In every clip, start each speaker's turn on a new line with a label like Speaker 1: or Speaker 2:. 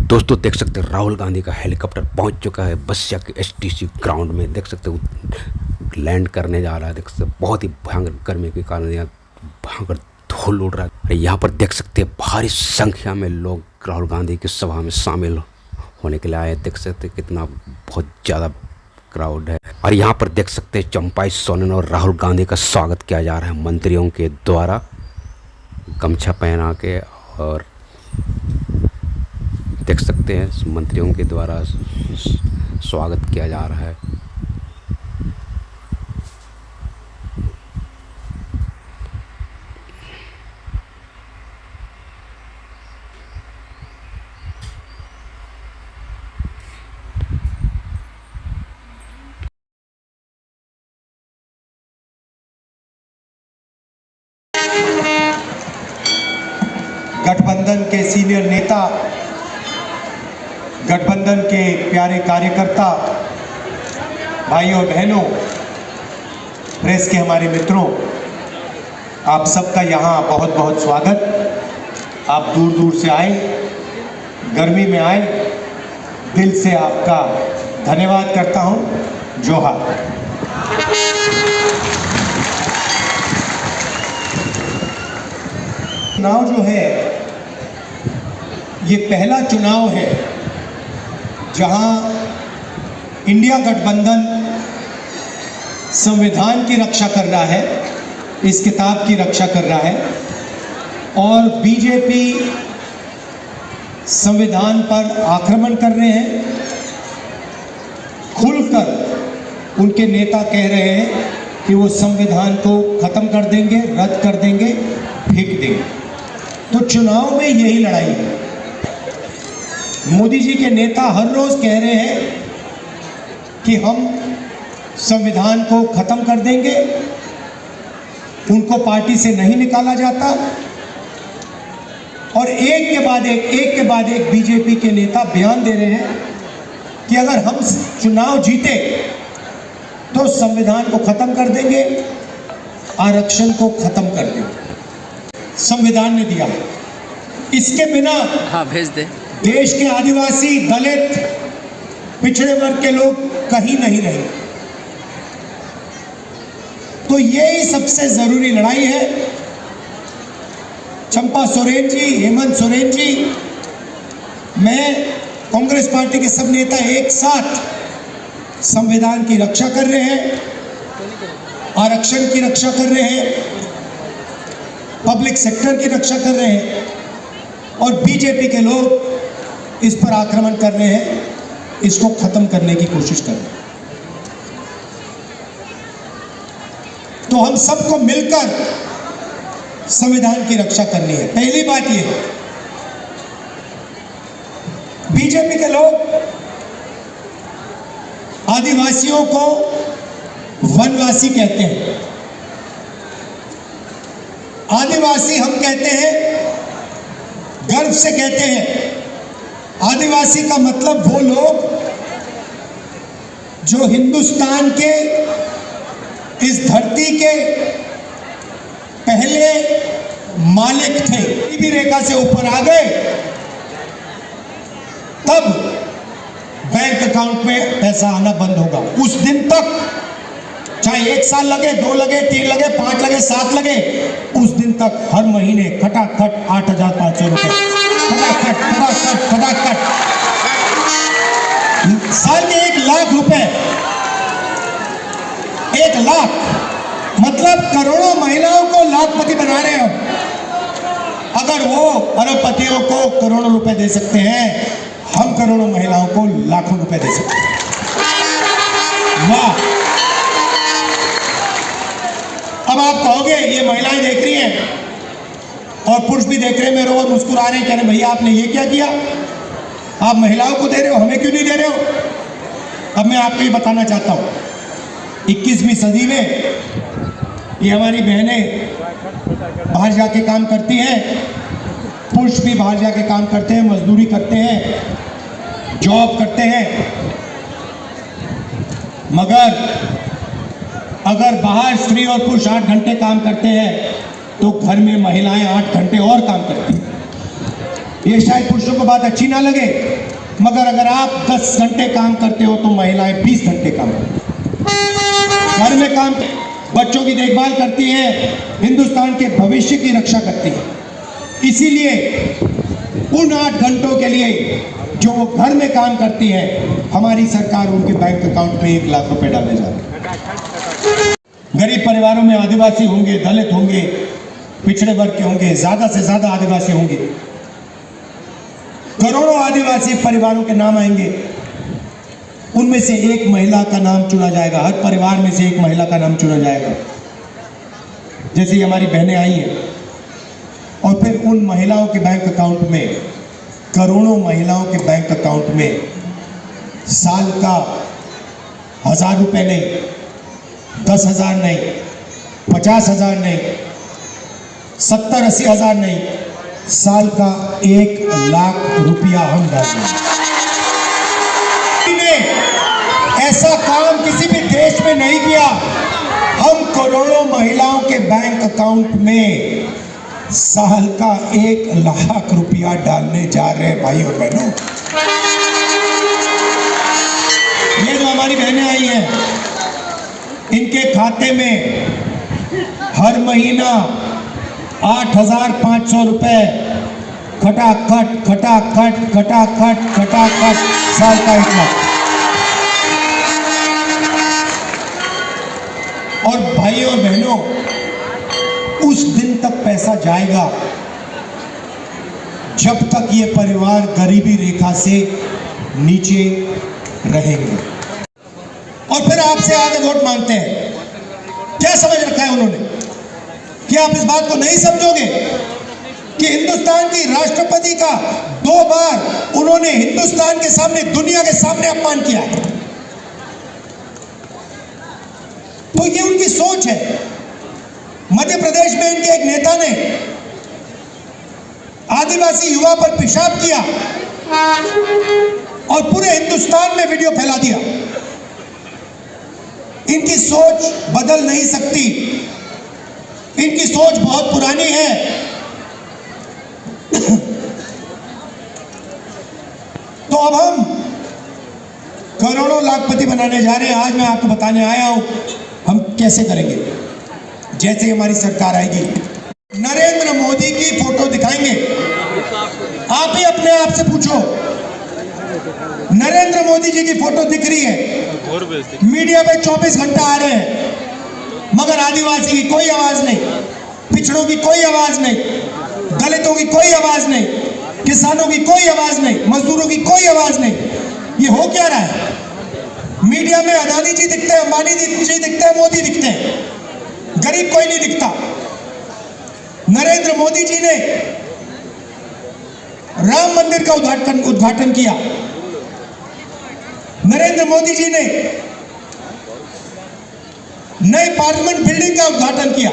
Speaker 1: दोस्तों देख सकते हैं राहुल गांधी का हेलीकॉप्टर पहुंच चुका है बसिया के एसटीसी ग्राउंड में। देख सकते हो लैंड करने जा रहा है। देख सकते हैं बहुत ही भयंकर गर्मी के कारण यहाँ भयंकर धूल उड़ रहा है। यहाँ पर देख सकते हैं भारी संख्या में लोग राहुल गांधी की सभा में शामिल होने के लिए आए। देख सकते हैं कितना बहुत ज़्यादा क्राउड है। और यहाँ पर देख सकते हैं चंपाई सोरेन और राहुल गांधी का स्वागत किया जा रहा है मंत्रियों के द्वारा गमछा पहना के। और देख सकते हैं मंत्रियों के द्वारा स्वागत किया जा रहा है।
Speaker 2: गठबंधन के सीनियर नेता, गठबंधन के प्यारे कार्यकर्ता, भाइयों बहनों, प्रेस के हमारे मित्रों, आप सबका यहाँ बहुत बहुत स्वागत। आप दूर दूर से आए, गर्मी में आए, दिल से आपका धन्यवाद करता हूँ। जोहार। चुनाव जो है ये पहला चुनाव है जहां इंडिया गठबंधन संविधान की रक्षा कर रहा है, इस किताब की रक्षा कर रहा है, और बीजेपी संविधान पर आक्रमण कर रहे हैं। खुलकर उनके नेता कह रहे हैं कि वो संविधान को खत्म कर देंगे, रद्द कर देंगे, फेंक देंगे। तो चुनाव में यही लड़ाई है। मोदी जी के नेता हर रोज कह रहे हैं कि हम संविधान को खत्म कर देंगे, उनको पार्टी से नहीं निकाला जाता। और एक के बाद एक बीजेपी के नेता बयान दे रहे हैं कि अगर हम चुनाव जीते तो संविधान को खत्म कर देंगे, आरक्षण को खत्म कर देंगे। संविधान ने दिया, इसके बिना
Speaker 3: भेज दे।
Speaker 2: देश के आदिवासी, दलित, पिछड़े वर्ग के लोग कहीं नहीं रहे। तो यही सबसे जरूरी लड़ाई है। चंपा सोरेन जी, हेमंत सोरेन जी, मैं, कांग्रेस पार्टी के सब नेता एक साथ संविधान की रक्षा कर रहे हैं, आरक्षण की रक्षा कर रहे हैं, पब्लिक सेक्टर की रक्षा कर रहे हैं। और बीजेपी के लोग इस पर आक्रमण कर रहे हैं, इसको खत्म करने की कोशिश कर रहे हैं। तो हम सबको मिलकर संविधान की रक्षा करनी है। पहली बात यह, बीजेपी के लोग आदिवासियों को वनवासी कहते हैं। आदिवासी हम कहते हैं, गर्व से कहते हैं, आदिवासी का मतलब वो लोग जो हिंदुस्तान के इस धरती के पहले मालिक थे। गरीबी रेखा से ऊपर आ गए तब बैंक अकाउंट में पैसा आना बंद होगा। उस दिन तक चाहे 1 साल लगे, 2 लगे, 3 लगे, 5 लगे, 7 लगे, उस दिन तक हर महीने खटाखट 8,500 रुपए, खटाखट खटाखट खटाखट। साल में 1 लाख रुपए, 1 लाख मतलब करोड़ों महिलाओं को लाखपति बना रहे हो। अगर वो अरबपतियों को करोड़ों रुपए दे सकते हैं, हम करोड़ों महिलाओं को लाखों रुपए दे सकते हैं। वाह! अब आप कहोगे ये महिलाएं देख रही हैं और पुरुष भी देख रहे हैं, मेरे और मुस्कुरा रहे हैं, कह रहे भैया आपने ये क्या किया, आप महिलाओं को दे रहे हो, हमें क्यों नहीं दे रहे हो। अब मैं आपको ये बताना चाहता हूँ, 21वीं सदी में ये हमारी बहनें बाहर जाके काम करती हैं, पुरुष भी बाहर जाके काम करते हैं, मजदूरी करते हैं, जॉब करते हैं, मगर अगर बाहर स्त्री और पुरुष 8 घंटे काम करते हैं तो घर में महिलाएं 8 घंटे और काम करती हैं। ये शायद पुरुषों को बात अच्छी ना लगे, मगर अगर आप 10 घंटे काम करते हो तो महिलाएं 20 घंटे काम करती हैं। घर में काम, बच्चों की देखभाल करती हैं, हिंदुस्तान के भविष्य की रक्षा करती हैं। इसीलिए उन 8 घंटों के लिए जो वो घर में काम करती है, हमारी सरकार उनके बैंक अकाउंट में 1 लाख रुपए डालने जा रही है। गरीब परिवारों में आदिवासी होंगे, दलित होंगे, पिछड़े वर्ग के होंगे, ज्यादा से ज्यादा आदिवासी होंगे, करोड़ों आदिवासी परिवारों के नाम आएंगे। उनमें से एक महिला का नाम चुना जाएगा, हर परिवार में से एक महिला का नाम चुना जाएगा। जैसे हमारी बहनें आई हैं, और फिर उन महिलाओं के बैंक अकाउंट में, करोड़ों महिलाओं के बैंक अकाउंट में साल का 1000 रुपए नहीं, 10,000 नहीं, 50,000 नहीं, 70-80 हज़ार नहीं, साल का 1 लाख रुपया हम डालेंगे। ऐसा काम किसी भी देश में नहीं किया। हम करोड़ों महिलाओं के बैंक अकाउंट में साल का 1 लाख रुपया डालने जा रहे हैं भाई और बहनों। ये जो हमारी बहनें आई हैं, इनके खाते में हर महीना 8,500 रुपए खटाखट खटाखट खटाखट खटाखट, साल का 1 लाख। और भाई और बहनों, उस दिन तक पैसा जाएगा जब तक ये परिवार गरीबी रेखा से नीचे रहेंगे। और फिर आपसे आगे वोट मांगते हैं। क्या समझ रखा है उन्होंने? कि आप इस बात को नहीं समझोगे कि हिंदुस्तान की राष्ट्रपति का 2 बार उन्होंने हिंदुस्तान के सामने, दुनिया के सामने अपमान किया है। तो ये उनकी सोच है। मध्य प्रदेश में इनके एक नेता ने आदिवासी युवा पर पेशाब किया और पूरे हिंदुस्तान में वीडियो फैला दिया। इनकी सोच बदल नहीं सकती। इनकी सोच बहुत पुरानी है। तो अब हम करोड़ों लाखपति बनाने जा रहे हैं। आज मैं आपको बताने आया हूं हम कैसे करेंगे। जैसे हमारी सरकार आएगी, नरेंद्र मोदी की फोटो दिखाएंगे। आप ही अपने आप से पूछो, नरेंद्र मोदी जी की फोटो दिख रही है, मीडिया पे 24 घंटा आ रहे हैं, मगर आदिवासी की कोई आवाज नहीं, पिछड़ों की कोई आवाज नहीं, दलितों की कोई आवाज नहीं, किसानों की कोई आवाज नहीं, मजदूरों की कोई आवाज नहीं। ये हो क्या रहा है? मीडिया में अदानी जी दिखते हैं, अंबानी जी दिखते हैं, मोदी दिखते हैं, गरीब कोई नहीं दिखता। नरेंद्र मोदी जी ने राम मंदिर का उद्घाटन किया। नरेंद्र मोदी जी ने नए पार्लियामेंट बिल्डिंग का उद्घाटन किया,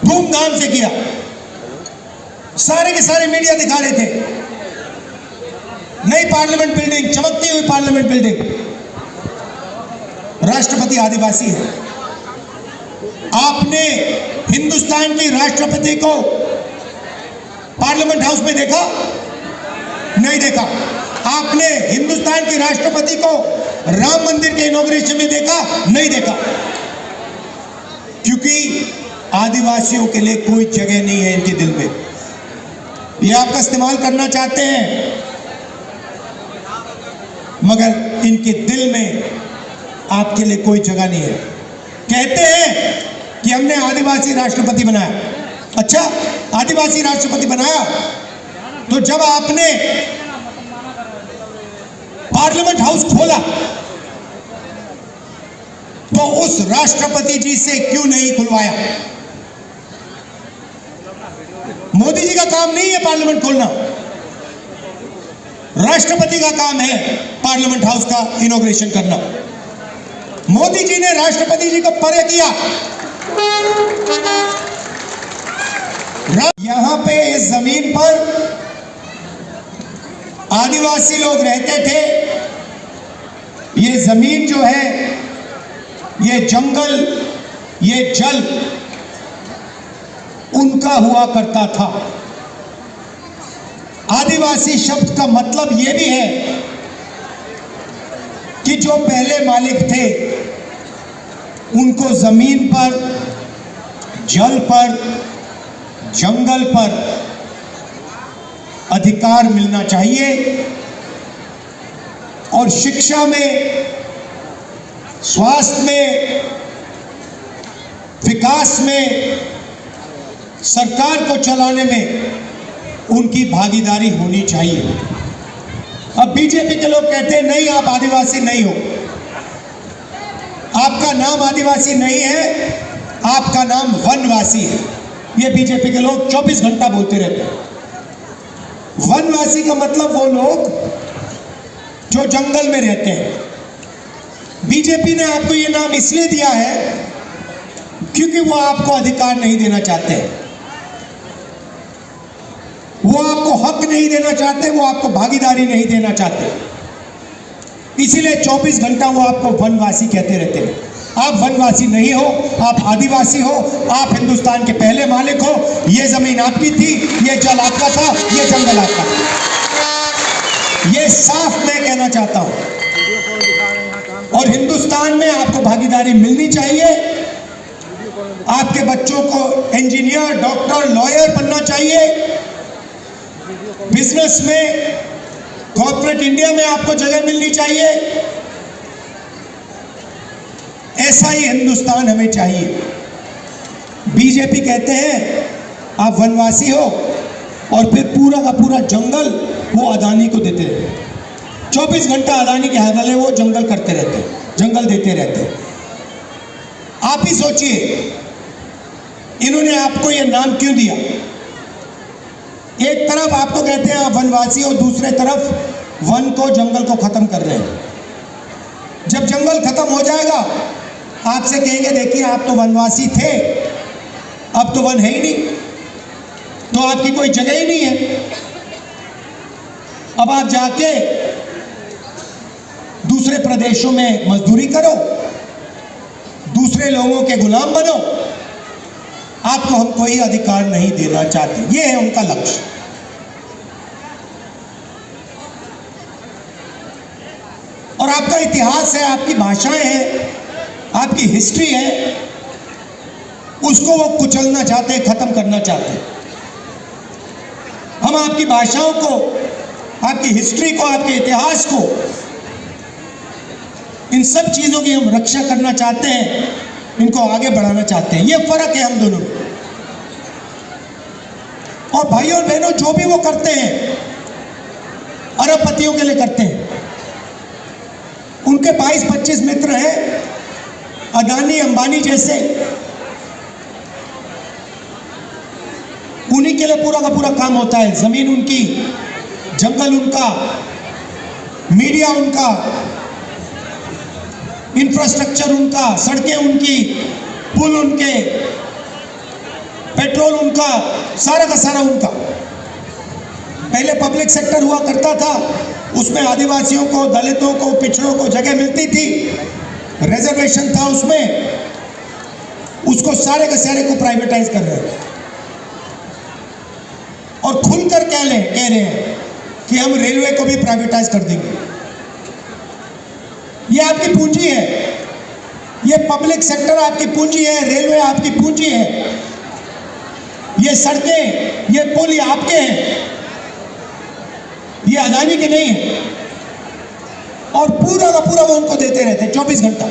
Speaker 2: धूमधाम से किया। सारे के सारे मीडिया दिखा रहे थे नई पार्लियामेंट बिल्डिंग, चमकती हुई पार्लियामेंट बिल्डिंग। राष्ट्रपति आदिवासी है। आपने हिंदुस्तान की राष्ट्रपति को पार्लियामेंट हाउस में देखा? नहीं देखा। आपने हिंदुस्तान की राष्ट्रपति को राम मंदिर के इनॉग्रेशन में देखा? नहीं देखा। क्योंकि आदिवासियों के लिए कोई जगह नहीं है इनके दिल में। ये आपका इस्तेमाल करना चाहते हैं, मगर इनके दिल में आपके लिए कोई जगह नहीं है। कहते हैं कि हमने आदिवासी राष्ट्रपति बनाया। अच्छा, आदिवासी राष्ट्रपति बनाया तो जब आपने पार्लियामेंट हाउस खोला तो उस राष्ट्रपति जी से क्यों नहीं खुलवाया? मोदी जी का काम नहीं है पार्लियामेंट खोलना, राष्ट्रपति का काम है पार्लियामेंट हाउस का इनॉग्रेशन करना। मोदी जी ने राष्ट्रपति जी को परे किया। यहां पे इस जमीन पर आदिवासी लोग रहते थे। ये जमीन जो है, ये जंगल, ये जल उनका हुआ करता था। आदिवासी शब्द का मतलब ये भी है कि जो पहले मालिक थे उनको जमीन पर, जल पर, जंगल पर अधिकार मिलना चाहिए और शिक्षा में, स्वास्थ्य में, विकास में, सरकार को चलाने में उनकी भागीदारी होनी चाहिए। अब बीजेपी के लोग कहते हैं नहीं, आप आदिवासी नहीं हो, आपका नाम आदिवासी नहीं है, आपका नाम वनवासी है। ये बीजेपी के लोग 24 घंटा बोलते रहते हैं। वनवासी का मतलब वो लोग जो जंगल में रहते हैं। बीजेपी ने आपको ये नाम इसलिए दिया है क्योंकि वो आपको अधिकार नहीं देना चाहते हैं, वो आपको हक नहीं देना चाहते, वो आपको भागीदारी नहीं देना चाहते, इसीलिए 24 घंटा वो आपको वनवासी कहते रहते हैं। आप वनवासी नहीं हो, आप आदिवासी हो, आप हिंदुस्तान के पहले मालिक हो। ये जमीन आपकी थी, ये जल आपका था, ये जंगल आपका था। ये साफ मैं कहना चाहता हूं। और हिंदुस्तान में आपको भागीदारी मिलनी चाहिए। आपके बच्चों को इंजीनियर, डॉक्टर, लॉयर बनना चाहिए। बिजनेस में, कॉर्पोरेट इंडिया में आपको जगह मिलनी चाहिए। ऐसा ही हिंदुस्तान हमें चाहिए। बीजेपी कहते हैं आप वनवासी हो और फिर पूरा का पूरा जंगल वो अदानी को देते रहते। 24 घंटा अदानी के हवाले वो जंगल करते रहते, जंगल देते रहते। आप ही सोचिए इन्होंने आपको ये नाम क्यों दिया। एक तरफ आपको कहते हैं आप वनवासी हो, दूसरे तरफ वन को, जंगल को खत्म कर रहे हैं। जब जंगल खत्म हो जाएगा आपसे कहेंगे देखिए आप तो वनवासी थे, अब तो वन है ही नहीं, तो आपकी कोई जगह ही नहीं है। अब आप जाके दूसरे प्रदेशों में मजदूरी करो, दूसरे लोगों के गुलाम बनो। आपको हम कोई अधिकार नहीं देना चाहते, ये है उनका लक्ष्य। और आपका इतिहास है, आपकी भाषाएं हैं, आपकी हिस्ट्री है, उसको वो कुचलना चाहते हैं, खत्म करना चाहते हैं। हम आपकी भाषाओं को, आपकी हिस्ट्री को, आपके इतिहास को, इन सब चीजों की हम रक्षा करना चाहते हैं, इनको आगे बढ़ाना चाहते हैं। ये फर्क है हम दोनों में। और भाइयों और बहनों, जो भी वो करते हैं अरबपतियों के लिए करते हैं। उनके 22-25 मित्र हैं, अदानी, अंबानी जैसे, उन्हीं के लिए पूरा का पूरा काम होता है। जमीन उनकी, जंगल उनका, मीडिया उनका, इंफ्रास्ट्रक्चर उनका, सड़कें उनकी, पुल उनके, पेट्रोल उनका, सारा का सारा उनका। पहले पब्लिक सेक्टर हुआ करता था, उसमें आदिवासियों को, दलितों को, पिछड़ों को जगह मिलती थी, रिजर्वेशन था उसमें, उसको सारे के सारे को प्राइवेटाइज कर रहे हैं। और खुलकर कह रहे हैं कि हम रेलवे को भी प्राइवेटाइज कर देंगे। ये आपकी पूंजी है, ये पब्लिक सेक्टर आपकी पूंजी है, रेलवे आपकी पूंजी है, ये सड़कें, ये पुल ये आपके हैं, ये अदानी के नहीं है। और पूरा का पूरा वो उनको देते रहते 24 घंटा।